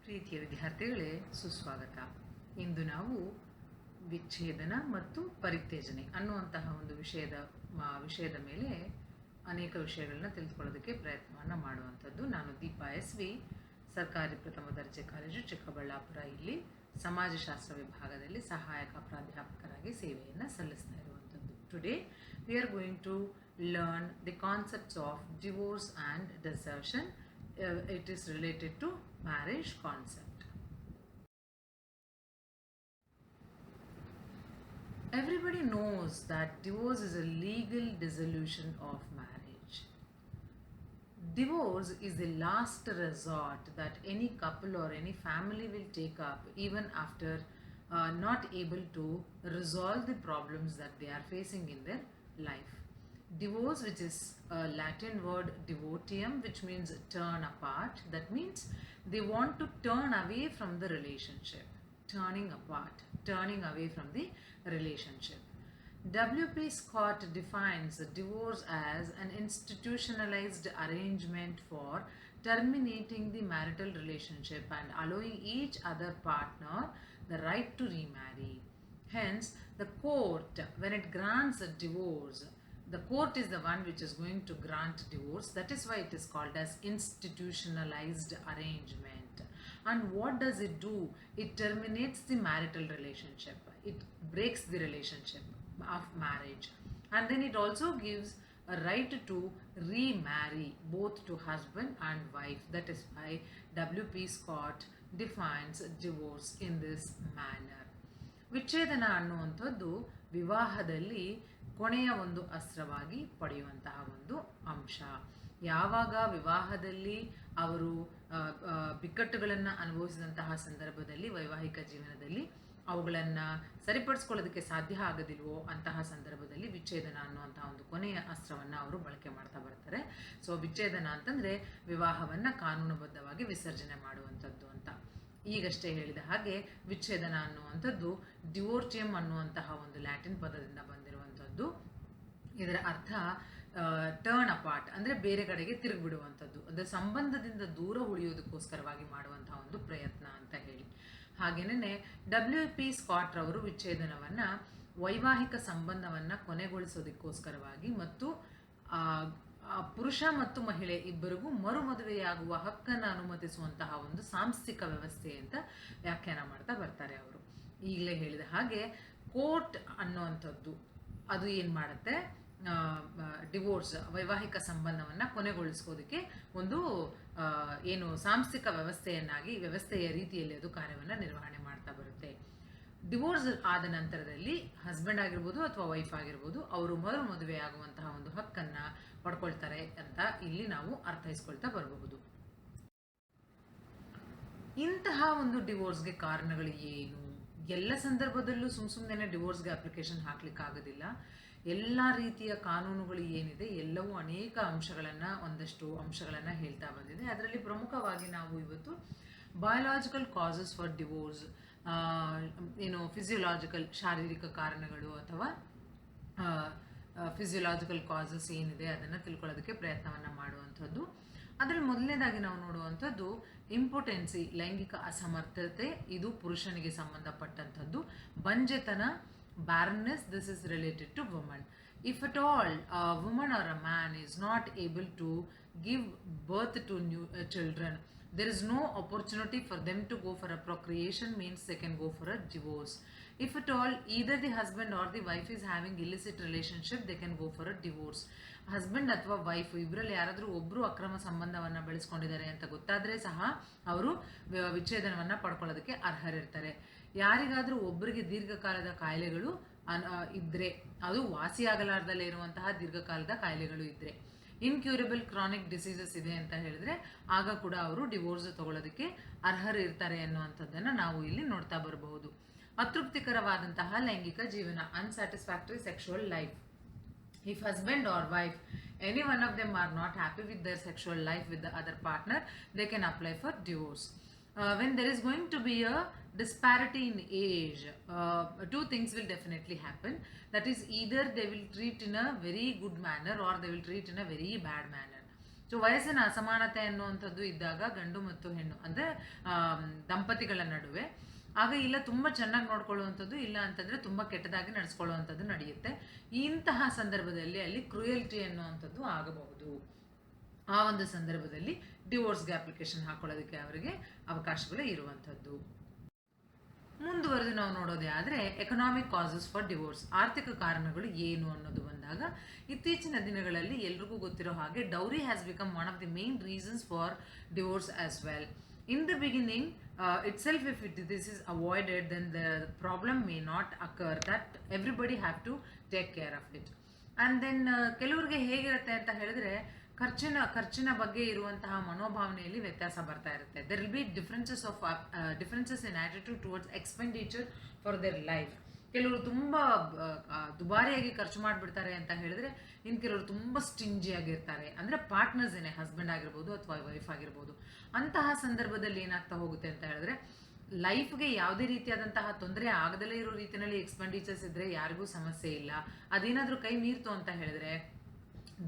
ಪ್ರೀತಿಯ ವಿದ್ಯಾರ್ಥಿಗಳೇ, ಸುಸ್ವಾಗತ. ಇಂದು ನಾವು ವಿಚ್ಛೇದನ ಮತ್ತು ಪರಿತ್ಯಜನೆ ಅನ್ನುವಂತಹ ಒಂದು ವಿಷಯದ ಮೇಲೆ ಅನೇಕ ವಿಷಯಗಳನ್ನ ತಿಳಿದುಕೊಳ್ಳೋದಕ್ಕೆ ಪ್ರಯತ್ನವನ್ನು ಮಾಡುವಂಥದ್ದು. ನಾನು ದೀಪಾ SV, ಸರ್ಕಾರಿ ಪ್ರಥಮ ದರ್ಜೆ ಕಾಲೇಜು ಚಿಕ್ಕಬಳ್ಳಾಪುರ, ಇಲ್ಲಿ ಸಮಾಜಶಾಸ್ತ್ರ ವಿಭಾಗದಲ್ಲಿ ಸಹಾಯಕ ಪ್ರಾಧ್ಯಾಪಕರಾಗಿ ಸೇವೆಯನ್ನು ಸಲ್ಲಿಸ್ತಾ ಇರುವಂಥದ್ದು. Today we are going to learn the concepts of divorce and desertion. It is related to marriage concept. Everybody knows that divorce is a legal dissolution of marriage. Divorce is the last resort that any couple or any family will take up even after not able to resolve the problems that they are facing in their life. Divorce, which is a Latin word divortium, which means turn apart. That means they want to turn away from the relationship. Turning apart, turning away from the relationship. W.P. Scott defines divorce as an institutionalized arrangement for terminating the marital relationship and allowing each other partner the right to remarry. Hence, the court, when it grants a divorce, the court is the one which is going to grant divorce. That is why it is called as institutionalized arrangement. And what does it do? It terminates the marital relationship. It breaks the relationship of marriage. And then it also gives a right to remarry both to husband and wife. That is why W.P. Scott defines divorce in this manner. ವಿಚ್ಛೇದನ ಅನ್ನುವಂಥದ್ದು ವಿವಾಹದಲ್ಲಿ ಕೊನೆಯ ಒಂದು ಅಸ್ತ್ರವಾಗಿ ಪಡೆಯುವಂತಹ ಒಂದು ಅಂಶ. ಯಾವಾಗ ವಿವಾಹದಲ್ಲಿ ಅವರು ಬಿಕ್ಕಟ್ಟುಗಳನ್ನು ಅನುಭವಿಸಿದಂತಹ ಸಂದರ್ಭದಲ್ಲಿ, ವೈವಾಹಿಕ ಜೀವನದಲ್ಲಿ ಅವುಗಳನ್ನು ಸರಿಪಡಿಸ್ಕೊಳ್ಳೋದಕ್ಕೆ ಸಾಧ್ಯ ಆಗೋದಿಲ್ವೋ ಅಂತಹ ಸಂದರ್ಭದಲ್ಲಿ ವಿಚ್ಛೇದನ ಅನ್ನುವಂತಹ ಒಂದು ಕೊನೆಯ ಅಸ್ತ್ರವನ್ನು ಅವರು ಬಳಕೆ ಮಾಡ್ತಾ ಬರ್ತಾರೆ. ಸೊ ವಿಚ್ಛೇದನ ಅಂತಂದರೆ ವಿವಾಹವನ್ನು ಕಾನೂನುಬದ್ಧವಾಗಿ ವಿಸರ್ಜನೆ ಮಾಡುವಂಥದ್ದು ಅಂತ. ಈಗಷ್ಟೇ ಹೇಳಿದ ಹಾಗೆ ವಿಚ್ಛೇದನ ಅನ್ನುವಂಥದ್ದು ಡಿವೋರ್ಟಿಯಂ ಅನ್ನುವಂತಹ ಒಂದು ಲ್ಯಾಟಿನ್ ಪದದಿಂದ ಬಂದಿರುವಂಥದ್ದು. ಇದರ ಅರ್ಥ ಟರ್ನ್ ಅಪಾರ್ಟ್, ಅಂದರೆ ಬೇರೆ ಕಡೆಗೆ ತಿರುಗಿಬಿಡುವಂಥದ್ದು, ಅದರ ಸಂಬಂಧದಿಂದ ದೂರ ಉಳಿಯೋದಕ್ಕೋಸ್ಕರವಾಗಿ ಮಾಡುವಂತಹ ಒಂದು ಪ್ರಯತ್ನ ಅಂತ ಹೇಳಿ. ಹಾಗೇನೇ W.P. ಸ್ಕಾಟ್ ರವರು ವಿಚ್ಛೇದನವನ್ನು ವೈವಾಹಿಕ ಸಂಬಂಧವನ್ನು ಕೊನೆಗೊಳಿಸೋದಕ್ಕೋಸ್ಕರವಾಗಿ ಮತ್ತು ಪುರುಷ ಮತ್ತು ಮಹಿಳೆ ಇಬ್ಬರಿಗೂ ಮರುಮದುವೆಯಾಗುವ ಹಕ್ಕನ್ನು ಅನುಮತಿಸುವಂತಹ ಒಂದು ಸಾಂಸ್ಥಿಕ ವ್ಯವಸ್ಥೆ ಅಂತ ವ್ಯಾಖ್ಯಾನ ಮಾಡ್ತಾ ಬರ್ತಾರೆ ಅವರು. ಈಗಲೇ ಹೇಳಿದ ಹಾಗೆ ಕೋರ್ಟ್ ಅನ್ನುವಂಥದ್ದು ಅದು ಏನು ಮಾಡುತ್ತೆ, ಡಿವೋರ್ಸ್ ವೈವಾಹಿಕ ಸಂಬಂಧವನ್ನು ಕೊನೆಗೊಳಿಸೋದಕ್ಕೆ ಒಂದು ಏನು ಸಾಂಸ್ಥಿಕ ವ್ಯವಸ್ಥೆಯ ರೀತಿಯಲ್ಲಿ ಅದು ಕಾರ್ಯವನ್ನು ನಿರ್ವಹಣೆ ಮಾಡ್ತಾ ಬರುತ್ತೆ. ಡಿವೋರ್ಸ್ ಆದ ನಂತರದಲ್ಲಿ ಹಸ್ಬೆಂಡ್ ಆಗಿರ್ಬೋದು ಅಥವಾ ವೈಫ್ ಆಗಿರ್ಬೋದು ಅವರು ಮದುವೆ ಆಗುವಂತಹ ಒಂದು ಹಕ್ಕನ್ನು ಪಡ್ಕೊಳ್ತಾರೆ ಅಂತ ಇಲ್ಲಿ ನಾವು ಅರ್ಥೈಸ್ಕೊಳ್ತಾ ಬರಬಹುದು. ಇಂತಹ ಒಂದು ಡಿವೋರ್ಸ್ಗೆ ಕಾರಣಗಳು ಏನು? ಎಲ್ಲ ಸಂದರ್ಭದಲ್ಲೂ ಸುಮ್ಮನೆ ಡಿವೋರ್ಸ್ಗೆ ಅಪ್ಲಿಕೇಶನ್ ಹಾಕ್ಲಿಕ್ಕಾಗೋದಿಲ್ಲ. ಎಲ್ಲ ರೀತಿಯ ಕಾನೂನುಗಳು ಏನಿದೆ ಎಲ್ಲವೂ ಅನೇಕ ಒಂದಷ್ಟು ಅಂಶಗಳನ್ನು ಹೇಳ್ತಾ ಬಂದಿದೆ. ಅದರಲ್ಲಿ ಪ್ರಮುಖವಾಗಿ ನಾವು ಇವತ್ತು biological causes for divorce, physiological ಶಾರೀರಿಕ ಕಾರಣಗಳು ಅಥವಾ ಫಿಸಿಯೋಲಾಜಿಕಲ್ ಕಾಸಸ್ ಏನಿದೆ ಅದನ್ನು ತಿಳ್ಕೊಳ್ಳೋದಕ್ಕೆ ಪ್ರಯತ್ನವನ್ನು ಮಾಡುವಂಥದ್ದು. ಅದರಲ್ಲಿ ಮೊದಲನೇದಾಗಿ ನಾವು ನೋಡುವಂಥದ್ದು ಇಂಪೊಟೆನ್ಸಿ, ಲೈಂಗಿಕ ಅಸಮರ್ಥತೆ, ಇದು ಪುರುಷನಿಗೆ ಸಂಬಂಧಪಟ್ಟಂಥದ್ದು. ಬಂಜೆತನ, barrenness, this is related to woman. If at all a woman or a man is not able to give birth to new children, there is no opportunity for them to go for a procreation, means they can go for a divorce. If at all either the husband or the wife is having illicit relationship, they can go for a divorce. Husband ಅಥವಾ wife ಇಬ್ಬರಲ್ಲಿ ಯಾರಾದರೂ ಒಬ್ಬರು ಅಕ್ರಮ ಸಂಬಂಧವನ್ನು ಬೆಳೆಸ್ಕೊಂಡಿದ್ದಾರೆ ಅಂತ ಗೊತ್ತಾದರೆ ಸಹ ಅವರು ವಿಚ್ಛೇದನವನ್ನು ಪಡ್ಕೊಳ್ಳೋದಕ್ಕೆ ಅರ್ಹರಿರ್ತಾರೆ. ಯಾರಿಗಾದರೂ ಒಬ್ಬರಿಗೆ ದೀರ್ಘಕಾಲದ ಕಾಯಿಲೆಗಳು ಇದ್ದರೆ, ಅದು ವಾಸಿಯಾಗಲಾರ್ದಲ್ಲೇ ಇರುವಂತಹ ದೀರ್ಘಕಾಲದ ಕಾಯಿಲೆಗಳು ಇದ್ದರೆ, ಇನ್ಕ್ಯೂರಬಲ್ ಕ್ರಾನಿಕ್ ಡಿಸೀಸಸ್ ಇದೆ ಅಂತ ಹೇಳಿದ್ರೆ ಆಗ ಕೂಡ ಅವರು ಡಿವೋರ್ಸ್ ತಗೊಳ್ಳೋದಕ್ಕೆ ಅರ್ಹರು ಇರ್ತಾರೆ ಅನ್ನುವಂಥದ್ದನ್ನು ನಾವು ಇಲ್ಲಿ ನೋಡ್ತಾ ಬರಬಹುದು. ಅತೃಪ್ತಿಕರವಾದಂತಹ ಲೈಂಗಿಕ ಜೀವನ, unsatisfactory sexual life. If husband or wife, any one of them are not happy with their sexual life with the other partner, they can apply for divorce. When there is going to be a disparity in age, two things will definitely happen. That is, either they will treat in a very good manner or they will treat in a very bad manner. So ವಯಸ್ಸಿನ ಅಸಮಾನತೆ ಅನ್ನುವಂಥದ್ದು ಇದ್ದಾಗ ಗಂಡು ಮತ್ತು ಹೆಣ್ಣು ಅಂದರೆ ದಂಪತಿಗಳ ನಡುವೆ ಆಗ ಇಲ್ಲ ತುಂಬ ಚೆನ್ನಾಗಿ ನೋಡ್ಕೊಳ್ಳುವಂಥದ್ದು, ಇಲ್ಲ ಅಂತಂದರೆ ತುಂಬ ಕೆಟ್ಟದಾಗಿ ನಡೆಸ್ಕೊಳ್ಳುವಂಥದ್ದು ನಡೆಯುತ್ತೆ. ಇಂತಹ ಸಂದರ್ಭದಲ್ಲಿ ಅಲ್ಲಿ ಕ್ರೂಯಲ್ಟಿ ಅನ್ನುವಂಥದ್ದು ಆಗಬಹುದು. ಆ ಒಂದು ಸಂದರ್ಭದಲ್ಲಿ ಡಿವೋರ್ಸ್ಗೆ ಅಪ್ಲಿಕೇಶನ್ ಹಾಕೊಳ್ಳೋದಕ್ಕೆ ಅವರಿಗೆ ಅವಕಾಶಗಳು ಇರುವಂಥದ್ದು. ಮುಂದುವರೆದು ನಾವು ನೋಡೋದೇ ಆದರೆ ಎಕನಾಮಿಕ್ ಕಾಸಸ್ ಫಾರ್ ಡಿವೋರ್ಸ್, ಆರ್ಥಿಕ ಕಾರಣಗಳು ಏನು ಅನ್ನೋದು ಬಂದಾಗ ಇತ್ತೀಚಿನ ದಿನಗಳಲ್ಲಿ ಎಲ್ರಿಗೂ ಗೊತ್ತಿರೋ ಹಾಗೆ dowry has become one of the main reasons for divorce as well. In the beginning itself, if this is avoided, then the problem may not occur, that everybody have to take care of it. And then ಕೆಲವರಿಗೆ ಹೇಗಿರುತ್ತೆ ಅಂತ ಹೇಳಿದ್ರೆ ಖರ್ಚಿನ ಬಗ್ಗೆ ಇರುವಂತಹ ಮನೋಭಾವನೆಯಲ್ಲಿ ವ್ಯತ್ಯಾಸ ಬರ್ತಾ ಇರುತ್ತೆ. there will be differences in attitude towards expenditure for their life. ಕೆಲವರು ತುಂಬ ದುಬಾರಿಯಾಗಿ ಖರ್ಚು ಮಾಡಿಬಿಡ್ತಾರೆ ಅಂತ ಹೇಳಿದ್ರೆ, ಇನ್ನು ಕೆಲವರು ತುಂಬ ಸ್ಟಿಂಜಿಯಾಗಿರ್ತಾರೆ, ಅಂದರೆ ಪಾರ್ಟ್ನರ್ಸ್ ಏನೇ, ಹಸ್ಬೆಂಡ್ ಆಗಿರ್ಬೋದು ಅಥವಾ ವೈಫ್ ಆಗಿರ್ಬೋದು. ಅಂತಹ ಸಂದರ್ಭದಲ್ಲಿ ಏನಾಗ್ತಾ ಹೋಗುತ್ತೆ ಅಂತ ಹೇಳಿದ್ರೆ, ಲೈಫ್ಗೆ ಯಾವುದೇ ರೀತಿಯಾದಂತಹ ತೊಂದರೆ ಆಗದಲ್ಲೇ ಇರೋ ರೀತಿಯಲ್ಲಿ ಎಕ್ಸ್ಪೆಂಡಿಚರ್ಸ್ ಇದ್ದರೆ ಯಾರಿಗೂ ಸಮಸ್ಯೆ ಇಲ್ಲ. ಅದೇನಾದರೂ ಕೈ ಮೀರ್ತು ಅಂತ ಹೇಳಿದ್ರೆ,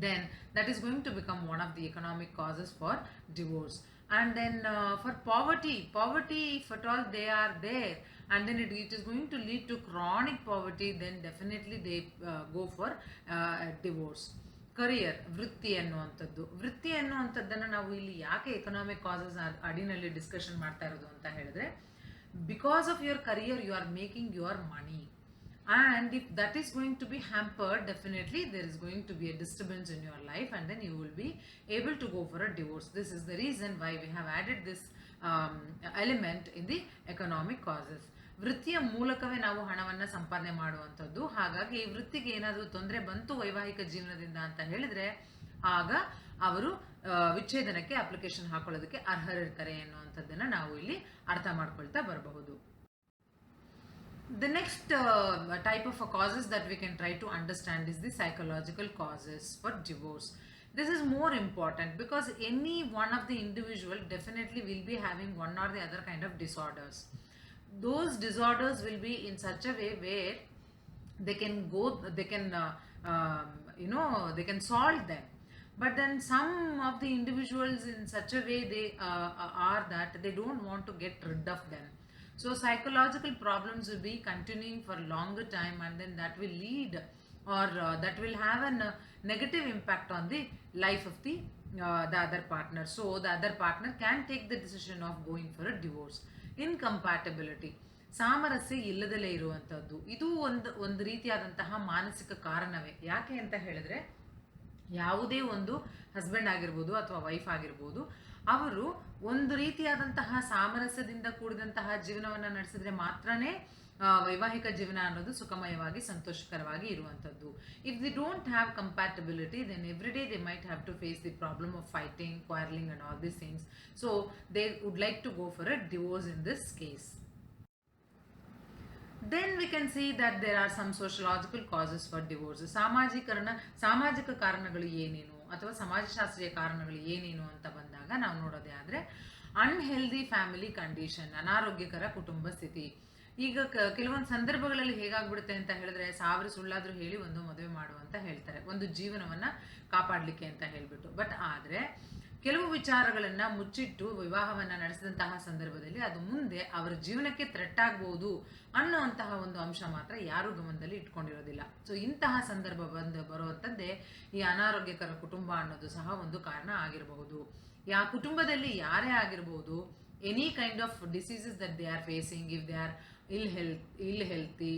then that is going to become one of the economic causes for divorce. And then for poverty, if at all they are there, and then it is going to lead to chronic poverty, then definitely they go for divorce. Career, ವೃತ್ತಿ ಅನ್ನುವಂಥದ್ದನ್ನು ನಾವು ಇಲ್ಲಿ ಯಾಕೆ economic causes ಅಡಿನಲ್ಲಿ discussion ಮಾಡ್ತಾ ಇರೋದು ಅಂತ ಹೇಳಿದ್ರೆ, because of your career you are making your money, and if that is going to be hampered, definitely there is going to be a disturbance in your life, and then you will be able to go for a divorce. This is the reason why we have added this element in the economic causes. ವೃತ್ತಿಯ ಮೂಲಕವೇ ನಾವು ಹಣವನ್ನು ಸಂಪಾದನೆ ಮಾಡುವಂಥದ್ದು. ಹಾಗಾಗಿ ಈ ವೃತ್ತಿಗೆ ಏನಾದರೂ ತೊಂದರೆ ಬಂತು ವೈವಾಹಿಕ ಜೀವನದಿಂದ ಅಂತ ಹೇಳಿದ್ರೆ, ಆಗ ಅವರು ವಿಚ್ಛೇದನಕ್ಕೆ ಅಪ್ಲಿಕೇಶನ್ ಹಾಕೊಳ್ಳೋದಕ್ಕೆ ಅರ್ಹರಿರ್ತಾರೆ ಅನ್ನುವಂಥದ್ದನ್ನು ನಾವು ಇಲ್ಲಿ ಅರ್ಥ ಮಾಡ್ಕೊಳ್ತಾ ಬರಬಹುದು. The next type of causes that we can try to understand is the psychological causes for divorce. This is more important because any one of the individual definitely will be having one or the other kind of disorders. Those disorders will be in such a way where they can solve them. But then some of the individuals in such a way they are that they don't want to get rid of them. So psychological problems will be continuing for a longer time, and then that will lead or that will have a negative impact on the life of the other partner. So the other partner can take the decision of going for a divorce. Incompatibility, ಸಾಮರಸ್ಯ ಇಲ್ಲದಲೇ ಇರುವಂಥದ್ದು, ಇದು ಒಂದು ರೀತಿಯಾದಂತಹ ಮಾನಸಿಕ ಕಾರಣವೇ. ಯಾಕೆ ಅಂತ ಹೇಳಿದ್ರೆ, ಯಾವುದೇ ಒಂದು ಹಸ್ಬೆಂಡ್ ಆಗಿರ್ಬೋದು ಅಥವಾ ವೈಫ್ ಆಗಿರ್ಬೋದು, ಅವರು ಒಂದು ರೀತಿಯಾದಂತಹ ಸಾಮರಸ್ಯದಿಂದ ಕೂಡಿದಂತಹ ಜೀವನವನ್ನು ನಡೆಸಿದ್ರೆ ಮಾತ್ರನೇ ವೈವಾಹಿಕ ಜೀವನ ಅನ್ನೋದು ಸುಖಮಯವಾಗಿ ಸಂತೋಷಕರವಾಗಿ ಇರುವಂಥದ್ದು. If the don't have compatibility, then every day they might have to face the problem of fighting, quarrelling and all these things. So they would like to go for a divorce in this case. Then we can see that there are some sociological causes for divorce. ಸಾಮಾಜಿಕ ಕಾರಣಗಳು ಏನೇನು ಅಥವಾ ಸಮಾಜಶಾಸ್ತ್ರೀಯ ಕಾರಣಗಳು ಏನೇನು ಅಂತ ಬಂದಾಗ ನಾವು ನೋಡೋದೇ ಆದರೆ, ಅನ್ಹೆಲ್ದಿ ಫ್ಯಾಮಿಲಿ ಕಂಡೀಷನ್, ಅನಾರೋಗ್ಯಕರ ಕುಟುಂಬ ಸ್ಥಿತಿ. ಈಗ ಕೆಲವೊಂದು ಸಂದರ್ಭಗಳಲ್ಲಿ ಹೇಗಾಗ್ಬಿಡುತ್ತೆ ಅಂತ ಹೇಳಿದ್ರೆ, 1000 ಸುಳ್ಳಾದರೂ ಹೇಳಿ ಒಂದು ಮದುವೆ ಮಾಡು ಅಂತ ಹೇಳ್ತಾರೆ, ಒಂದು ಜೀವನವನ್ನು ಕಾಪಾಡಲಿಕ್ಕೆ ಅಂತ ಹೇಳಿಬಿಟ್ಟು. ಬಟ್ ಆದರೆ ಕೆಲವು ವಿಚಾರಗಳನ್ನು ಮುಚ್ಚಿಟ್ಟು ವಿವಾಹವನ್ನು ನಡೆಸಿದಂತಹ ಸಂದರ್ಭದಲ್ಲಿ ಅದು ಮುಂದೆ ಅವರ ಜೀವನಕ್ಕೆ ಥ್ರೆಟ್ ಆಗ್ಬೋದು ಅನ್ನುವಂತಹ ಒಂದು ಅಂಶ ಮಾತ್ರ ಯಾರೂ ಗಮನದಲ್ಲಿ ಇಟ್ಕೊಂಡಿರೋದಿಲ್ಲ. ಸೊ ಇಂತಹ ಸಂದರ್ಭ ಬರುವಂಥದ್ದೇ ಈ ಅನಾರೋಗ್ಯಕರ ಕುಟುಂಬ ಅನ್ನೋದು ಸಹ ಒಂದು ಕಾರಣ ಆಗಿರಬಹುದು. ಕುಟುಂಬದಲ್ಲಿ ಯಾರೇ ಆಗಿರ್ಬೋದು, any kind of diseases that they are facing, if they are ಇಲ್ healthy,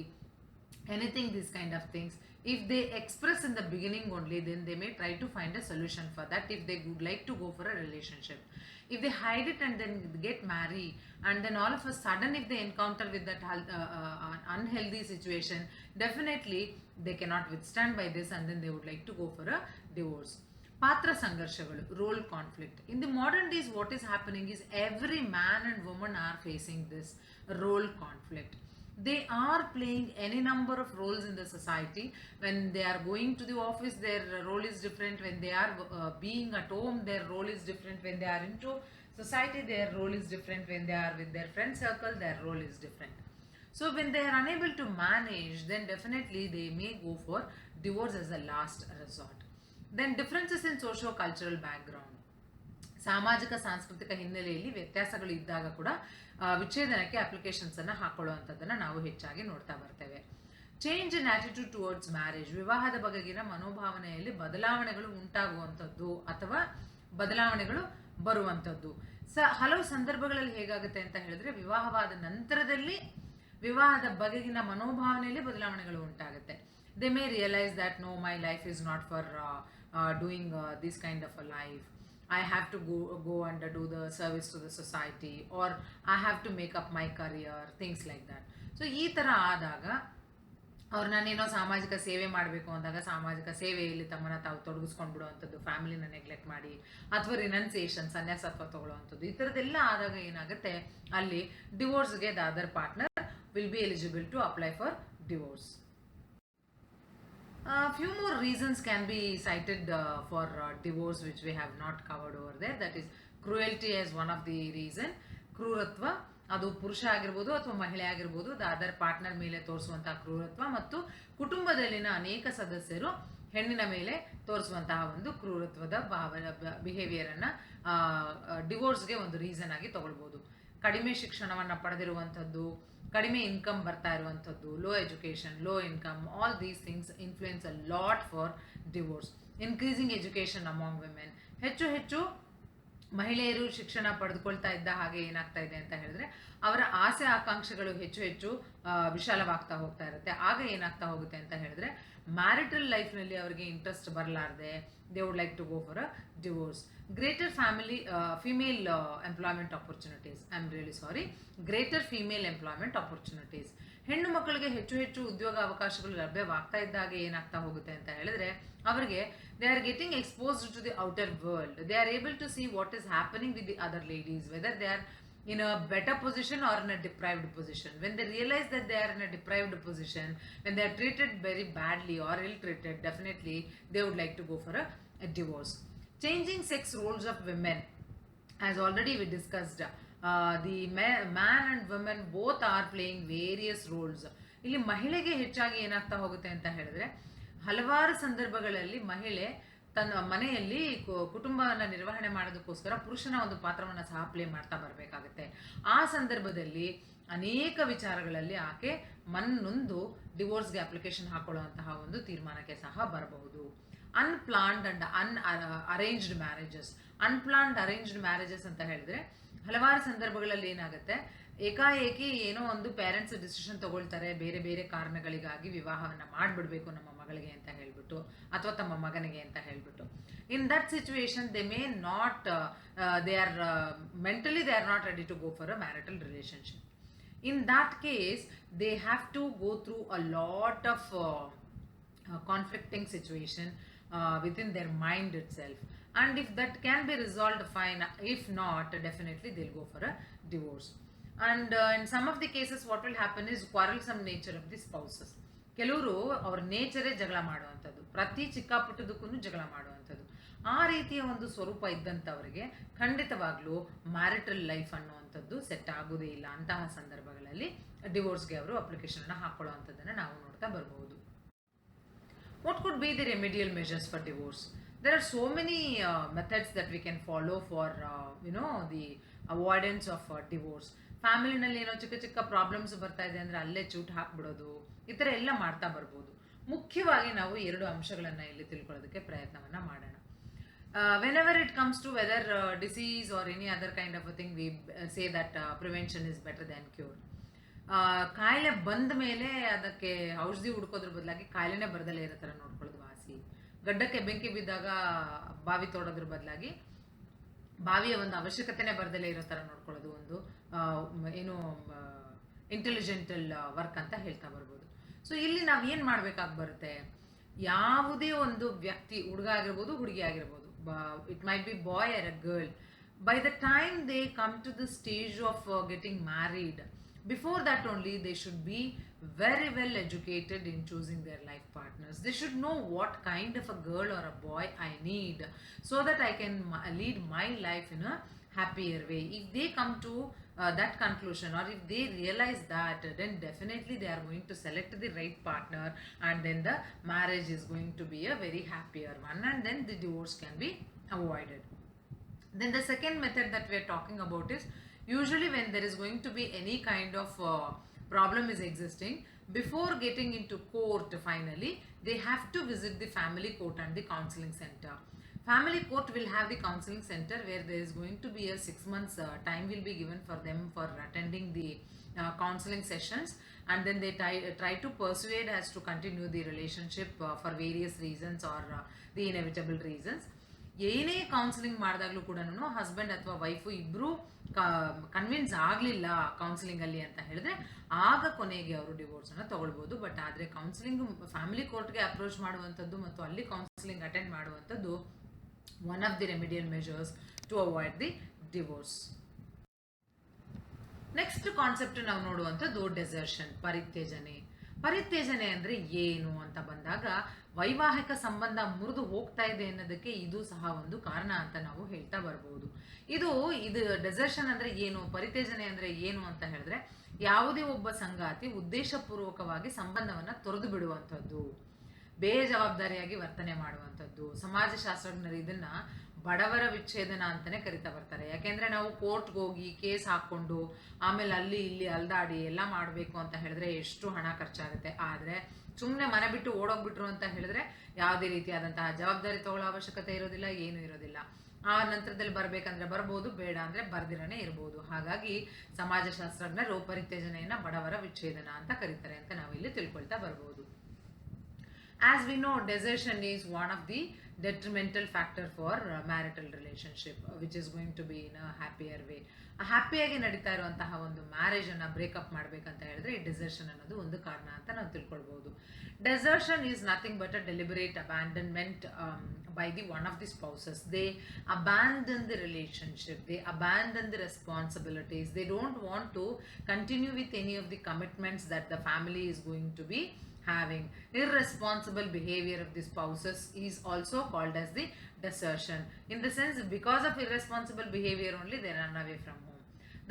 anything, these kind of things, if they express in the beginning only, then they may try to find a solution for that if they would like to go for a relationship. If they hide it and then get married, and then all of a sudden if they encounter with that unhealthy situation, definitely they cannot withstand by this, and then they would like to go for a divorce. ಪಾತ್ರ ಸಂಘರ್ಷಗಳು, role conflict. In the modern days what is happening is every man and woman are facing this role conflict. They are playing any number of roles in the society. When they are going to the office, their role is different. When they are being at home, their role is different. When they are into society, their role is different. When they are with their friend circle, their role is different. So when they are unable to manage, then definitely they may go for divorce as a last resort. Then differences in socio cultural background, ಸಾಮಾಜಿಕ ಸಾಂಸ್ಕೃತಿಕ ಹಿನ್ನೆಲೆಯಲ್ಲಿ ವ್ಯತ್ಯಾಸಗಳು ಇದ್ದಾಗ ಕೂಡ ವಿಚ್ಛೇದನಕ್ಕೆ ಅಪ್ಲಿಕೇಶನ್ಸನ್ನು ಹಾಕೊಳ್ಳುವಂಥದ್ದನ್ನು ನಾವು ಹೆಚ್ಚಾಗಿ ನೋಡ್ತಾ ಬರ್ತೇವೆ. Change in attitude towards marriage, ವಿವಾಹದ ಬಗೆಗಿನ ಮನೋಭಾವನೆಯಲ್ಲಿ ಬದಲಾವಣೆಗಳು ಉಂಟಾಗುವಂಥದ್ದು ಅಥವಾ ಬದಲಾವಣೆಗಳು ಬರುವಂಥದ್ದು. ಹಲವು ಸಂದರ್ಭಗಳಲ್ಲಿ ಹೇಗಾಗುತ್ತೆ ಅಂತ ಹೇಳಿದ್ರೆ, ವಿವಾಹವಾದ ನಂತರದಲ್ಲಿ ವಿವಾಹದ ಬಗೆಗಿನ ಮನೋಭಾವನೆಯಲ್ಲಿ ಬದಲಾವಣೆಗಳು ಉಂಟಾಗುತ್ತೆ. They may realise that no, my life is not for doing this kind of a life. I have to go and do the service to the society, or I have to make up my career, things like that. So ಈ ಥರ ಆದಾಗ ಅವ್ರು ನಾನೇನೋ ಸಾಮಾಜಿಕ ಸೇವೆ ಮಾಡಬೇಕು ಅಂದಾಗ ಸಾಮಾಜಿಕ ಸೇವೆಯಲ್ಲಿ ತಮ್ಮನ್ನ ತಾವು ತೊಡಗಿಸ್ಕೊಂಡು ಬಿಡುವಂಥದ್ದು, ಫ್ಯಾಮಿಲಿನ ನೆಗ್ಲೆಕ್ಟ್ ಮಾಡಿ, ಅಥವಾ ರಿನನ್ಸಿಯೇಷನ್, ಸನ್ಯಾಸತ್ವ ತಗೊಳ್ಳುವಂಥದ್ದು, ಈ ಥರದ್ದೆಲ್ಲ ಆದಾಗ ಏನಾಗುತ್ತೆ, ಅಲ್ಲಿ ಡಿವೋರ್ಸ್ಗೆ the other partner will be eligible to apply for divorce. Few more reasons can be cited for divorce which we have not covered over there. That is cruelty as one of the reason. ಕ್ರೂರತ್ವ, ಅದು ಪುರುಷ ಆಗಿರ್ಬೋದು ಅಥವಾ ಮಹಿಳೆ ಆಗಿರ್ಬೋದು, the other partner ಮೇಲೆ ತೋರಿಸುವಂತಹ ಕ್ರೂರತ್ವ, ಮತ್ತು ಕುಟುಂಬದಲ್ಲಿನ ಅನೇಕ ಸದಸ್ಯರು ಹೆಣ್ಣಿನ ಮೇಲೆ ತೋರಿಸುವಂತಹ ಒಂದು ಕ್ರೂರತ್ವದ ಬಿಹೇವಿಯರನ್ನು ಡಿವೋರ್ಸ್ಗೆ ಒಂದು ರೀಸನ್ ಆಗಿ ತಗೊಳ್ಬೋದು. ಕಡಿಮೆ ಶಿಕ್ಷಣವನ್ನು ಪಡೆದಿರುವಂಥದ್ದು, ಕಡಿಮೆ ಇನ್ಕಮ್ ಬರ್ತಾ ಇರುವಂಥದ್ದು, low education, low income, all these things influence a lot for divorce. Increasing education among women, ಹೆಚ್ಚು ಹೆಚ್ಚು ಮಹಿಳೆಯರು ಶಿಕ್ಷಣ ಪಡೆದುಕೊಳ್ತಾ ಇದ್ದ ಹಾಗೆ ಏನಾಗ್ತಾ ಇದೆ ಅಂತ ಹೇಳಿದ್ರೆ, ಅವರ ಆಸೆ ಆಕಾಂಕ್ಷೆಗಳು ಹೆಚ್ಚು ಹೆಚ್ಚು ವಿಶಾಲವಾಗ್ತಾ ಹೋಗ್ತಾ ಇರುತ್ತೆ. ಆಗ ಏನಾಗ್ತಾ ಹೋಗುತ್ತೆ ಅಂತ ಹೇಳಿದ್ರೆ, ಮ್ಯಾರಿಟಲ್ ಲೈಫ್ನಲ್ಲಿ ಅವರಿಗೆ ಇಂಟ್ರೆಸ್ಟ್ ಬರಲಾರ್ದೆ they would like to go for a divorce. Greater female employment opportunities, I am really sorry, greater female employment opportunities. ಹೆಣ್ಣು ಮಕ್ಕಳಿಗೆ ಹೆಚ್ಚು ಹೆಚ್ಚು ಉದ್ಯೋಗ ಅವಕಾಶಗಳು ಲಭ್ಯವಾಗ್ತಾ ಇದ್ದಾಗ ಏನಾಗ್ತಾ ಹೋಗುತ್ತೆ ಅಂತ ಹೇಳಿದ್ರೆ, ಅವರಿಗೆ they are getting exposed to the outer world. They are able to see what is happening with the other ladies, whether they are in a better position or in a deprived position. When they realize that they are in a deprived position, when they are treated very badly or ill-treated, definitely they would like to go for a divorce. Changing sex roles of women, as already we discussed, the man and women both are playing various roles. ಇಲ್ಲಿ ಮಹಿಳೆಗೆ ಹೆಚ್ಚಾಗಿ ಏನಾಗ್ತಾ ಹೋಗುತ್ತೆ ಅಂತ ಹೇಳಿದ್ರೆ, ಹಲವಾರು ಸಂದರ್ಭಗಳಲ್ಲಿ ಮಹಿಳೆ ತನ್ನ ಮನೆಯಲ್ಲಿ ಕುಟುಂಬವನ್ನು ನಿರ್ವಹಣೆ ಮಾಡೋದಕ್ಕೋಸ್ಕರ ಪುರುಷನ ಒಂದು ಪಾತ್ರವನ್ನು ಸಹ ಪ್ಲೇ ಮಾಡ್ತಾ ಬರಬೇಕಾಗುತ್ತೆ. ಆ ಸಂದರ್ಭದಲ್ಲಿ ಅನೇಕ ವಿಚಾರಗಳಲ್ಲಿ ಆಕೆ ಮನ್ನೊಂದು ಡಿವೋರ್ಸ್ಗೆ ಅಪ್ಲಿಕೇಶನ್ ಹಾಕೊಳ್ಳುವಂತಹ ಒಂದು ತೀರ್ಮಾನಕ್ಕೆ ಸಹ ಬರಬಹುದು. Unplanned and arranged marriages. Unplanned arranged marriages ಅಂತ ಹೇಳಿದ್ರೆ, ಹಲವಾರು ಸಂದರ್ಭಗಳಲ್ಲಿ ಏನಾಗುತ್ತೆ, ಏಕಾಏಕಿ ಏನೋ ಒಂದು ಪೇರೆಂಟ್ಸ್ ಡಿಸಿಷನ್ ತಗೊಳ್ತಾರೆ, ಬೇರೆ ಬೇರೆ ಕಾರಣಗಳಿಗಾಗಿ ವಿವಾಹವನ್ನು ಮಾಡಿಬಿಡ್ಬೇಕು ನಮ್ಮ ಮಗಳಿಗೆ ಅಂತ ಹೇಳ್ಬಿಟ್ಟು, ಅಥವಾ ತಮ್ಮ ಮಗನಿಗೆ ಅಂತ ಹೇಳ್ಬಿಟ್ಟು. In that situation they may not, they are mentally they are not ready to go for a marital relationship. In that case they have to go through a lot of conflicting situation within their mind itself, and if that can be resolved, fine. If not, definitely they'll go for a divorce. And in some of the cases what will happen is quarrelsome nature of the spouses. ಕೆಲವರು ಅವ್ರ ನೇಚರೇ ಜಗಳ ಮಾಡುವಂಥದ್ದು, ಪ್ರತಿ ಚಿಕ್ಕ ಪುಟ್ಟದಕ್ಕೂ ಜಗಳ ಮಾಡುವಂಥದ್ದು. ಆ ರೀತಿಯ ಒಂದು ಸ್ವರೂಪ ಇದ್ದಂಥವರಿಗೆ ಖಂಡಿತವಾಗ್ಲೂ ಮ್ಯಾರಿಟಲ್ ಲೈಫ್ ಅನ್ನುವಂಥದ್ದು ಸೆಟ್ ಆಗೋದೇ ಇಲ್ಲ. ಅಂತಹ ಸಂದರ್ಭಗಳಲ್ಲಿ ಡಿವೋರ್ಸ್ಗೆ ಅವರು ಅಪ್ಲಿಕೇಶನ್ ಹಾಕೊಳ್ಳುವಂಥದ್ದನ್ನು ನಾವು ನೋಡ್ತಾ ಬರ್ಬೋದು. What could be the remedial measures for divorce? There are so many methods that we can follow for the avoidance of divorce. ಫ್ಯಾಮಿಲಿನಲ್ಲಿ ಏನೋ ಚಿಕ್ಕ ಚಿಕ್ಕ ಪ್ರಾಬ್ಲಮ್ಸ್ ಬರ್ತಾ ಇದೆ ಅಂದರೆ ಅಲ್ಲೇ ಚೂಟ್ ಹಾಕ್ಬಿಡೋದು, ಈ ಥರ ಎಲ್ಲ ಮಾಡ್ತಾ ಬರ್ಬೋದು. ಮುಖ್ಯವಾಗಿ ನಾವು 2 ಅಂಶಗಳನ್ನು ಇಲ್ಲಿ ತಿಳ್ಕೊಳ್ಳೋದಕ್ಕೆ ಪ್ರಯತ್ನವನ್ನು ಮಾಡೋಣ. Whenever it comes to whether disease or any other kind of a thing, we say that prevention is better than cure. ಕಾಯಿಲೆ ಬಂದ ಮೇಲೆ ಅದಕ್ಕೆ ಔಷಧಿ ಹುಡ್ಕೋದ್ರ ಬದಲಾಗಿ ಕಾಯಿಲೆನೇ ಬರದಲ್ಲೇ ಇರೋ ಥರ ನೋಡ್ಕೊಳ್ಳೋದು ವಾಸಿ. ಗಡ್ಡಕ್ಕೆ ಬೆಂಕಿ ಬಿದ್ದಾಗ ಬಾವಿ ತೋಡೋದ್ರ ಬದಲಾಗಿ ಬಾವಿಯ ಒಂದು ಅವಶ್ಯಕತೆನೇ ಬರದಲ್ಲೇ ಇರೋ ಥರ ನೋಡ್ಕೊಳ್ಳೋದು ಒಂದು ಏನು ಇಂಟೆಲಿಜೆಂಟಲ್ ವರ್ಕ್ ಅಂತ ಹೇಳ್ತಾ ಬರ್ಬೋದು. ಸೊ ಇಲ್ಲಿ ನಾವು ಏನು ಮಾಡಬೇಕಾಗಿ ಬರುತ್ತೆ, ಯಾವುದೇ ಒಂದು ವ್ಯಕ್ತಿ, ಹುಡುಗ ಆಗಿರ್ಬೋದು ಹುಡುಗಿ ಆಗಿರ್ಬೋದು, it might be boy or a girl, by the time they come to the stage of getting married, before that only they should be very well educated in choosing their life partners. They should know what kind of a girl or a boy I need so that I can lead my life in a happier way. If they come to that conclusion, or if they realize that, then definitely they are going to select the right partner, and then the marriage is going to be a very happier one, and then the divorce can be avoided. Then the second method that we are talking about is, usually when there is going to be any kind of problem is existing, before getting into court finally, they have to visit the family court and the counseling center. Family court will have the counseling center where there is going to be a 6 months time will be given for them for attending the counseling sessions, and then they try to persuade us to continue the relationship for various reasons, or the inevitable reasons. ಏನೇ counselling ಮಾಡಿದಾಗಲೂ ಕೂಡ husband ಅಥವಾ wife ಇಬ್ಬರು convince ಆಗಲಿಲ್ಲ ಕೌನ್ಸಿಲಿಂಗಲ್ಲಿ ಅಂತ ಹೇಳಿದ್ರೆ, ಆಗ ಕೊನೆಗೆ ಅವರು ಡಿವೋರ್ಸನ್ನು ತಗೊಳ್ಬೋದು. ಬಟ್ ಆದರೆ ಕೌನ್ಸಿಲಿಂಗ್ ಫ್ಯಾಮಿಲಿ ಕೋರ್ಟ್ಗೆ ಅಪ್ರೋಚ್ ಮಾಡುವಂಥದ್ದು ಮತ್ತು ಅಲ್ಲಿ ಕೌನ್ಸಿಲಿಂಗ್ ಅಟೆಂಡ್ ಮಾಡುವಂಥದ್ದು one of the remedial measures to avoid the divorce. Next concept ನಾವು ನೋಡುವಂಥದ್ದು ಡೆಸರ್ಷನ್, ಪರಿತ್ಯಜನೆ. ಪರಿತ್ಯಜನೆ ಅಂದರೆ ಏನು ಅಂತ ಬಂದಾಗ, ವೈವಾಹಿಕ ಸಂಬಂಧ ಮುರಿದು ಹೋಗ್ತಾ ಇದೆ ಅನ್ನೋದಕ್ಕೆ ಇದು ಸಹ ಒಂದು ಕಾರಣ ಅಂತ ನಾವು ಹೇಳ್ತಾ ಬರ್ಬೋದು. ಇದು ಡೆಸರ್ಷನ್ ಅಂದರೆ ಏನು, ಪರಿತ್ಯಜನೆ ಅಂದರೆ ಏನು ಅಂತ ಹೇಳಿದ್ರೆ, ಯಾವುದೇ ಒಬ್ಬ ಸಂಗಾತಿ ಉದ್ದೇಶಪೂರ್ವಕವಾಗಿ ಸಂಬಂಧವನ್ನು ತೊರೆದು ಬಿಡುವಂಥದ್ದು, ಬೇಜವಾಬ್ದಾರಿಯಾಗಿ ವರ್ತನೆ ಮಾಡುವಂಥದ್ದು. ಸಮಾಜಶಾಸ್ತ್ರಜ್ಞರು ಇದನ್ನ ಬಡವರ ವಿಚ್ಛೇದನ ಅಂತಾನೆ ಕರಿತಾ ಬರ್ತಾರೆ. ಯಾಕೆಂದ್ರೆ ನಾವು ಕೋರ್ಟ್ಗೆ ಹೋಗಿ ಕೇಸ್ ಹಾಕೊಂಡು ಆಮೇಲೆ ಅಲ್ಲಿ ಇಲ್ಲಿ ಅಲ್ದಾಡಿ ಎಲ್ಲ ಮಾಡಬೇಕು ಅಂತ ಹೇಳಿದ್ರೆ ಎಷ್ಟು ಹಣ ಖರ್ಚಾಗುತ್ತೆ. ಆದರೆ ಸುಮ್ಮನೆ ಮನೆ ಬಿಟ್ಟು ಓಡೋಗ್ಬಿಟ್ರು ಅಂತ ಹೇಳಿದ್ರೆ ಯಾವುದೇ ರೀತಿಯಾದಂತಹ ಜವಾಬ್ದಾರಿ ತಗೊಳ್ಳೋ ಅವಶ್ಯಕತೆ ಇರೋದಿಲ್ಲ, ಏನೂ ಇರೋದಿಲ್ಲ. ಆ ನಂತರದಲ್ಲಿ ಬರ್ಬೇಕಂದ್ರೆ ಬರ್ಬೋದು, ಬೇಡ ಅಂದ್ರೆ ಬರ್ದಿರನೇ ಇರ್ಬೋದು. ಹಾಗಾಗಿ ಸಮಾಜಶಾಸ್ತ್ರಜ್ಞರು ಪರಿತ್ಯಜನೆಯನ್ನ ಬಡವರ ವಿಚ್ಛೇದನ ಅಂತ ಕರೀತಾರೆ ಅಂತ ನಾವಿಲ್ಲಿ ತಿಳ್ಕೊಳ್ತಾ ಬರ್ಬೋದು. As we know, desertion is one of the detrimental factor for marital relationship, which is going to be in a happier way. ಹ್ಯಾಪಿಯಾಗಿ ನಡೀತಾ ಇರುವಂತಹ ಒಂದು ಮ್ಯಾರೇಜನ್ನು ಬ್ರೇಕಪ್ ಮಾಡಬೇಕಂತ ಹೇಳಿದ್ರೆ ಈ ಡೆಸರ್ಷನ್ ಅನ್ನೋದು ಒಂದು ಕಾರಣ ಅಂತ ನಾವು ತಿಳ್ಕೊಳ್ಬಹುದು. Desertion is nothing but a deliberate abandonment by the one of the spouses. They abandon the relationship, they abandon the responsibilities, they don't want to continue with any of the commitments that the family is going to be having. Irresponsible behavior of the spouses is also called as the desertion. In the sense, because of irresponsible behavior only they run away from home.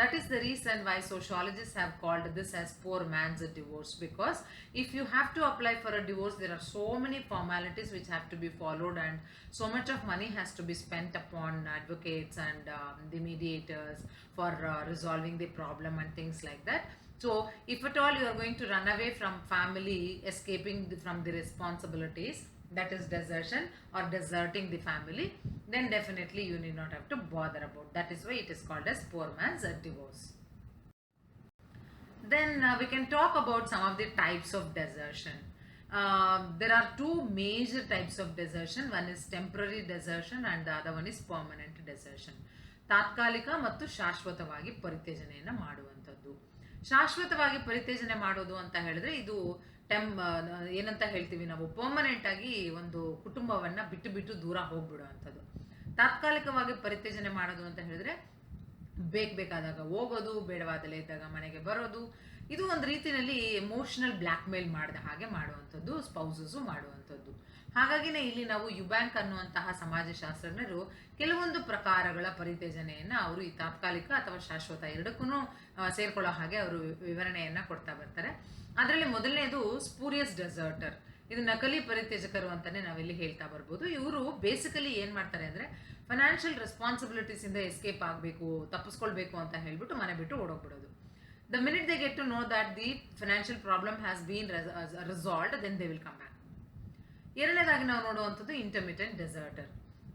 That is the reason why sociologists have called this as poor man's divorce, because if you have to apply for a divorce, there are so many formalities which have to be followed, and so much of money has to be spent upon advocates and the mediators for resolving the problem and things like that. So if at all you are going to run away from family, escaping from the responsibilities, that is desertion or deserting the family, then definitely you need not have to bother about. That is why it is called as poor man's divorce. Then we can talk about some of the types of desertion. There are two major types of desertion. One is temporary desertion and the other one is permanent desertion. ತಾತ್ಕಾಲಿಕ ಮತ್ತು ಶಾಶ್ವತವಾಗಿ ಪರಿತ್ಯಜನೆಯನ್ನು ಮಾಡುವಂಥದ್ದು. ಶಾಶ್ವತವಾಗಿ ಪರಿತ್ಯಜನೆ ಮಾಡೋದು ಅಂತ ಹೇಳಿದ್ರೆ ಇದು ಏನಂತ ಹೇಳ್ತೀವಿ ನಾವು, ಪರ್ಮನೆಂಟ್ ಆಗಿ ಒಂದು ಕುಟುಂಬವನ್ನ ಬಿಟ್ಟು ದೂರ ಹೋಗ್ಬಿಡುವಂಥದ್ದು. ತಾತ್ಕಾಲಿಕವಾಗಿ ಪರಿತ್ಯಜನೆ ಮಾಡೋದು ಅಂತ ಹೇಳಿದ್ರೆ ಬೇಕಾದಾಗ ಹೋಗೋದು, ಬೇಡವಾದಲೇ ಇದ್ದಾಗ ಮನೆಗೆ ಬರೋದು. ಇದು ಒಂದು ರೀತಿಯಲ್ಲಿ ಎಮೋಷನಲ್ ಬ್ಲ್ಯಾಕ್ ಮೇಲ್ ಮಾಡಿದ ಹಾಗೆ ಮಾಡುವಂಥದ್ದು, ಸ್ಪೌಸಸ್ಸು ಮಾಡುವಂಥದ್ದು. ಹಾಗಾಗಿನೇ ಇಲ್ಲಿ ನಾವು ಯುಬ್ಯಾಂಕ್ ಅನ್ನುವಂತಹ ಸಮಾಜಶಾಸ್ತ್ರಜ್ಞರು ಕೆಲವೊಂದು ಪ್ರಕಾರಗಳ ಪರಿತ್ಯಜನೆಯನ್ನ ಅವರು ಈ ತಾತ್ಕಾಲಿಕ ಅಥವಾ ಶಾಶ್ವತ ಎರಡಕ್ಕೂ ಸೇರ್ಕೊಳ್ಳೋ ಹಾಗೆ ಅವರು ವಿವರಣೆಯನ್ನ ಕೊಡ್ತಾ ಬರ್ತಾರೆ. ಅದರಲ್ಲಿ ಮೊದಲನೇದು ಸ್ಪೂರಿಯಸ್ ಡೆಸರ್ಟರ್. ಇದು ನಕಲಿ ಪರಿತ್ಯಜಕರು ಅಂತಾನೆ ನಾವಿಲ್ಲಿ ಹೇಳ್ತಾ ಬರ್ಬೋದು. ಇವರು ಬೇಸಿಕಲಿ ಏನ್ ಮಾಡ್ತಾರೆ ಅಂದ್ರೆ, ಫೈನಾನ್ಷಿಯಲ್ ರೆಸ್ಪಾನ್ಸಿಬಿಲಿಟೀಸ್ ಇಂದ ಎಸ್ಕೇಪ್ ಆಗಬೇಕು, ತಪ್ಪಿಸ್ಕೊಳ್ಬೇಕು ಅಂತ ಹೇಳ್ಬಿಟ್ಟು ಮನೆ ಬಿಟ್ಟು ಓಡೋಗ್ಬಿಡೋದು. The minute they get to know that the financial problem has been resolved, then they will come back. ಎರಡನೇದಾಗಿ ನಾವು ನೋಡುವಂಥದ್ದು ಇಂಟರ್ಮಿಟೆಂಟ್ ಡೆಸರ್ಟರ್,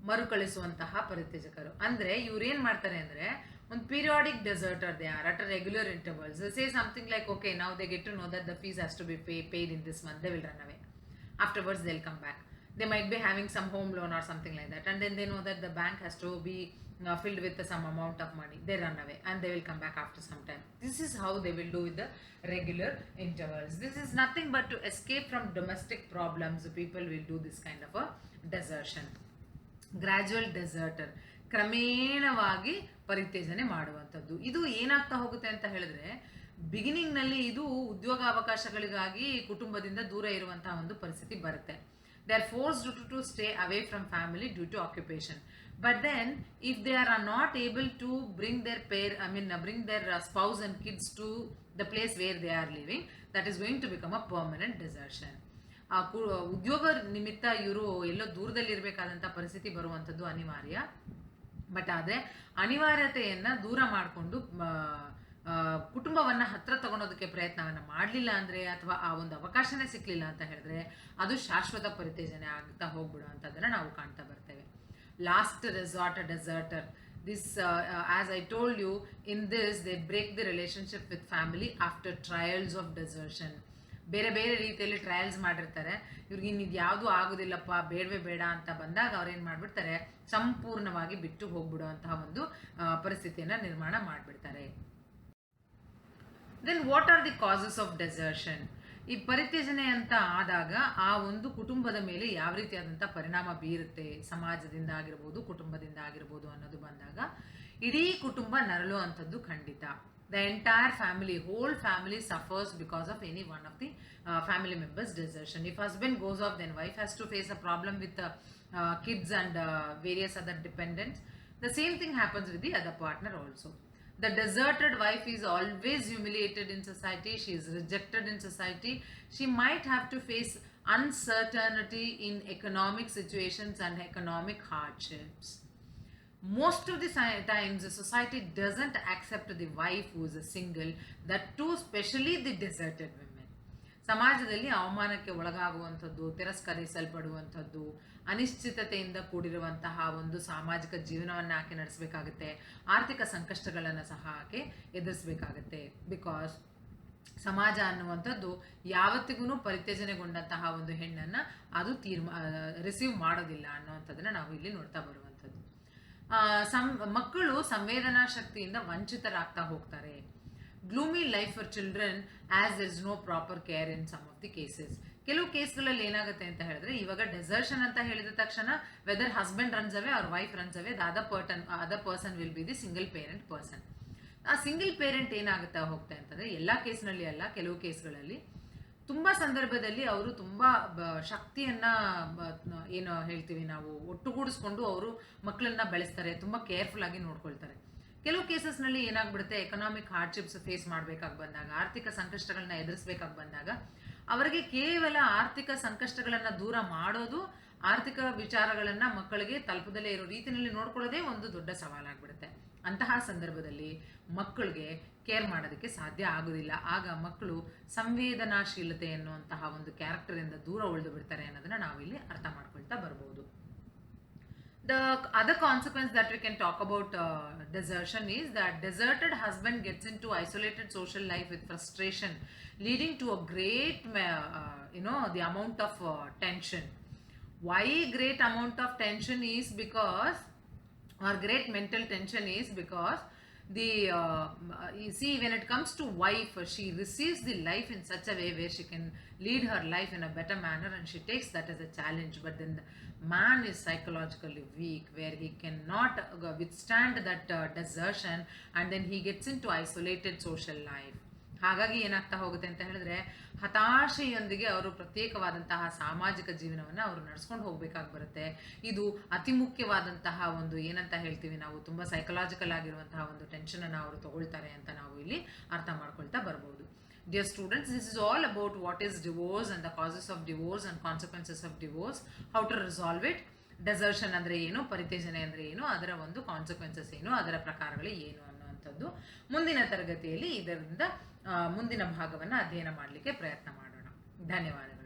ಮರುಕಳಿಸುವಂತಹ ಪರಿತ್ಯಜಕರು. ಅಂದ್ರೆ ಇವ್ರು ಏನ್ ಮಾಡ್ತಾರೆ ಅಂದ್ರೆ, ಒಂದು periodic deserter they are, at regular intervals. Say something like, okay, now they get to know that the fees has to be paid in this month, they will run away. Afterwards they'll come back. They might be having some home loan or something like that, and then they know that the bank has to be filled with some amount of money. They run away and they will come back after some time. This is how they will do with the regular intervals. This is nothing but to escape from domestic problems. People will do this kind of a desertion. Gradual deserter, ಕ್ರಮೇಣವಾಗಿ ಪರಿತ್ಯಜನೆ ಮಾಡುವಂಥದ್ದು. ಇದು ಏನಾಗ್ತಾ ಹೋಗುತ್ತೆ ಅಂತ ಹೇಳಿದ್ರೆ, beginning ನಲ್ಲಿ ಇದು ಉದ್ಯೋಗಾವಕಾಶಗಳಿಗಾಗಿ ಕುಟುಂಬದಿಂದ ದೂರ ಇರುವಂತಹ ಒಂದು ಪರಿಸ್ಥಿತಿ ಬರುತ್ತೆ. They are forced to stay away from family due to occupation. But then if they are not able to bring their bring their spouse and kids to the place where they are living, that is going to become a permanent desertion. ಉದ್ಯೋಗ ನಿಮಿತ್ತ ಇವರು ಎಲ್ಲೋ ದೂರದಲ್ಲಿರಬೇಕಾದಂಥ ಪರಿಸ್ಥಿತಿ ಬರುವಂಥದ್ದು ಅನಿವಾರ್ಯ. But ಆದರೆ ಅನಿವಾರ್ಯತೆಯನ್ನು ದೂರ ಮಾಡಿಕೊಂಡು ಕುಟುಂಬವನ್ನು ಹತ್ರ ತಗೊಳೋದಕ್ಕೆ ಪ್ರಯತ್ನವನ್ನು ಮಾಡಲಿಲ್ಲ ಅಂದರೆ, ಅಥವಾ ಆ ಒಂದು ಅವಕಾಶನೇ ಸಿಕ್ಕಲಿಲ್ಲ ಅಂತ ಹೇಳಿದ್ರೆ, ಅದು ಶಾಶ್ವತ ಪರಿತ್ಯಜನೆ ಆಗ್ತಾ ಹೋಗ್ಬಿಡುವಂಥದ್ದನ್ನು ನಾವು ಕಾಣ್ತಾ ಬರ್ತೇವೆ. Last resort deserter. This, as I told you, in this they break the relationship with family after trials of desertion. ಬೇರೆ ಬೇರೆ ರೀತಿಯಲ್ಲಿ ಟ್ರಯಲ್ಸ್ ಮಾಡಿರ್ತಾರೆ. ಇವ್ರಿಗೆ ಇನ್ನಿದು ಯಾವುದೂ ಆಗೋದಿಲ್ಲಪ್ಪ, ಬೇಡವೇ ಬೇಡ ಅಂತ ಬಂದಾಗ ಅವ್ರೇನು ಮಾಡಿಬಿಡ್ತಾರೆ, ಸಂಪೂರ್ಣವಾಗಿ ಬಿಟ್ಟು ಹೋಗ್ಬಿಡುವಂತಹ ಒಂದು ಪರಿಸ್ಥಿತಿಯನ್ನು ನಿರ್ಮಾಣ ಮಾಡಿಬಿಡ್ತಾರೆ. Then what are the causes of desertion? ಈ ಪರಿತ್ಯಜನೆ ಅಂತ ಆದಾಗ ಆ ಒಂದು ಕುಟುಂಬದ ಮೇಲೆ ಯಾವ ರೀತಿಯಾದಂಥ ಪರಿಣಾಮ ಬೀರುತ್ತೆ, ಸಮಾಜದಿಂದ ಆಗಿರ್ಬೋದು, ಕುಟುಂಬದಿಂದ ಆಗಿರ್ಬೋದು ಅನ್ನೋದು ಬಂದಾಗ ಇಡೀ ಕುಟುಂಬ ನರಳುವಂಥದ್ದು ಖಂಡಿತ. The entire family, whole family suffers because of any one of the family members' desertion. If husband goes off, then wife has to face a problem with kids and various other dependents. The same thing happens with the other partner also. The deserted wife is always humiliated in society. She is rejected in society. She might have to face uncertainty in economic situations and economic hardships. Most of the times the society doesn't accept the wife who is a single, that too especially the deserted women. ಸಮಾಜದಲ್ಲಿ ಅವಮಾನಕ್ಕೆ ಒಳಗಾಗುವಂಥದ್ದು, ತಿರಸ್ಕರಿಸಲ್ಪಡುವಂಥದ್ದು, ಅನಿಶ್ಚಿತತೆಯಿಂದ ಕೂಡಿರುವಂತಹ ಒಂದು ಸಾಮಾಜಿಕ ಜೀವನವನ್ನು ಆಕೆ ನಡೆಸಬೇಕಾಗುತ್ತೆ. ಆರ್ಥಿಕ ಸಂಕಷ್ಟಗಳನ್ನು ಸಹ ಆಕೆ ಎದುರಿಸಬೇಕಾಗತ್ತೆ. ಬಿಕಾಸ್ ಸಮಾಜ ಅನ್ನುವಂಥದ್ದು ಯಾವತ್ತಿಗೂ ಪರಿತ್ಯಜನೆಗೊಂಡಂತಹ ಒಂದು ಹೆಣ್ಣನ್ನು ಅದು ರಿಸೀವ್ ಮಾಡೋದಿಲ್ಲ ಅನ್ನುವಂಥದ್ದನ್ನು ನಾವು ಇಲ್ಲಿ ನೋಡ್ತಾ ಬರುವಂಥದ್ದು. ಮಕ್ಕಳು ಸಂವೇದನಾ ಶಕ್ತಿಯಿಂದ ವಂಚಿತರಾಗ್ತಾ ಹೋಗ್ತಾರೆ. Gloomy life for children as there is no proper care in some of the cases. ಕೆಲವು ಕೇಸ್ಗಳಲ್ಲಿ ಏನಾಗುತ್ತೆ ಅಂತ ಹೇಳಿದ್ರೆ, ಇವಾಗ ಡೆಸರ್ಷನ್ ಅಂತ ಹೇಳಿದ ತಕ್ಷಣ whether husband runs away or wife runs away, the other person will be the single parent person. ಆ ಸಿಂಗಲ್ ಪೇರೆಂಟ್ ಏನಾಗುತ್ತಾ ಹೋಗ್ತಾ ಅಂತಂದರೆ, ಎಲ್ಲ ಕೇಸ್ನಲ್ಲಿ ಅಲ್ಲ, ಕೆಲವು ಕೇಸ್ಗಳಲ್ಲಿ ತುಂಬ ಸಂದರ್ಭದಲ್ಲಿ ಅವರು ತುಂಬ ಶಕ್ತಿಯನ್ನು ಏನು ಹೇಳ್ತೀವಿ ನಾವು ಒಟ್ಟುಗೂಡಿಸ್ಕೊಂಡು ಅವರು ಮಕ್ಕಳನ್ನ ಬೆಳೆಸ್ತಾರೆ, ತುಂಬ ಕೇರ್ಫುಲ್ ಆಗಿ ನೋಡ್ಕೊಳ್ತಾರೆ. ಕೆಲವು ಕೇಸಸ್ನಲ್ಲಿ ಏನಾಗ್ಬಿಡುತ್ತೆ, ಎಕನಾಮಿಕ್ ಹಾರ್ಡ್ಶಿಪ್ಸ್ ಫೇಸ್ ಮಾಡಬೇಕಾಗಿ ಬಂದಾಗ, ಆರ್ಥಿಕ ಸಂಕಷ್ಟಗಳನ್ನ ಎದುರಿಸಬೇಕಾಗಿ ಬಂದಾಗ, ಅವರಿಗೆ ಕೇವಲ ಆರ್ಥಿಕ ಸಂಕಷ್ಟಗಳನ್ನು ದೂರ ಮಾಡೋದು, ಆರ್ಥಿಕ ವಿಚಾರಗಳನ್ನು ಮಕ್ಕಳಿಗೆ ತಲುಪದಲ್ಲೇ ಇರೋ ರೀತಿಯಲ್ಲಿ ನೋಡ್ಕೊಳ್ಳೋದೇ ಒಂದು ದೊಡ್ಡ ಸವಾಲಾಗ್ಬಿಡುತ್ತೆ. ಅಂತಹ ಸಂದರ್ಭದಲ್ಲಿ ಮಕ್ಕಳಿಗೆ ಕೇರ್ ಮಾಡೋದಕ್ಕೆ ಸಾಧ್ಯ ಆಗೋದಿಲ್ಲ. ಆಗ ಮಕ್ಕಳು ಸಂವೇದನಾಶೀಲತೆ ಎನ್ನುವಂತಹ ಒಂದು ಕ್ಯಾರೆಕ್ಟರಿಂದ ದೂರ ಉಳಿದು ಬಿಡ್ತಾರೆ ಅನ್ನೋದನ್ನ ನಾವಿಲ್ಲಿ ಅರ್ಥ ಮಾಡ್ಕೊಳ್ತಾ ಬರ್ಬೋದು. The other consequence that we can talk about desertion is that deserted husband gets into isolated social life with frustration, leading to a great the amount of tension. Why great amount of tension is because, or great mental tension is because you see, when it comes to wife, she receives the life in such a way where she can lead her life in a better manner, and she takes that as a challenge. But then the man is psychologically weak, where he cannot withstand that desertion, and then he gets into isolated social life. ಹಾಗಾಗಿ ಏನಾಗ್ತಾ ಹೋಗುತ್ತೆ ಅಂತ ಹೇಳಿದ್ರೆ, ಹತಾಶೆಯೊಂದಿಗೆ ಅವರು ಪ್ರತ್ಯೇಕವಾದಂತಹ ಸಾಮಾಜಿಕ ಜೀವನವನ್ನು ಅವರು ನಡೆಸ್ಕೊಂಡು ಹೋಗ್ಬೇಕಾಗಿ ಬರುತ್ತೆ. ಇದು ಅತಿ ಮುಖ್ಯವಾದಂತಹ ಒಂದು ಏನಂತ ಹೇಳ್ತೀವಿ ನಾವು, ತುಂಬ ಸೈಕಲಾಜಿಕಲ್ ಆಗಿರುವಂತಹ ಒಂದು ಟೆನ್ಷನನ್ನು ಅವರು ತಗೊಳ್ತಾರೆ ಅಂತ ನಾವು ಇಲ್ಲಿ ಅರ್ಥ ಮಾಡ್ಕೊಳ್ತಾ ಬರ್ಬೋದು. Dear students, this is all about what is divorce and the causes of divorce and consequences of divorce, how to resolve it. ಡೆಸರ್ಷನ್ ಅಂದರೆ ಏನು, ಪರಿತ್ಯಜನೆ ಅಂದರೆ ಏನು, ಅದರ ಒಂದು ಕಾನ್ಸಿಕ್ವೆನ್ಸಸ್ ಏನು, ಅದರ ಪ್ರಕಾರಗಳು ಏನು ಅನ್ನುವಂಥದ್ದು ಮುಂದಿನ ತರಗತಿಯಲ್ಲಿ ಇದರಿಂದ ಮುಂದಿನ ಭಾಗವನ್ನು ಅಧ್ಯಯನ ಮಾಡಲಿಕ್ಕೆ ಪ್ರಯತ್ನ ಮಾಡೋಣ. ಧನ್ಯವಾದಗಳು.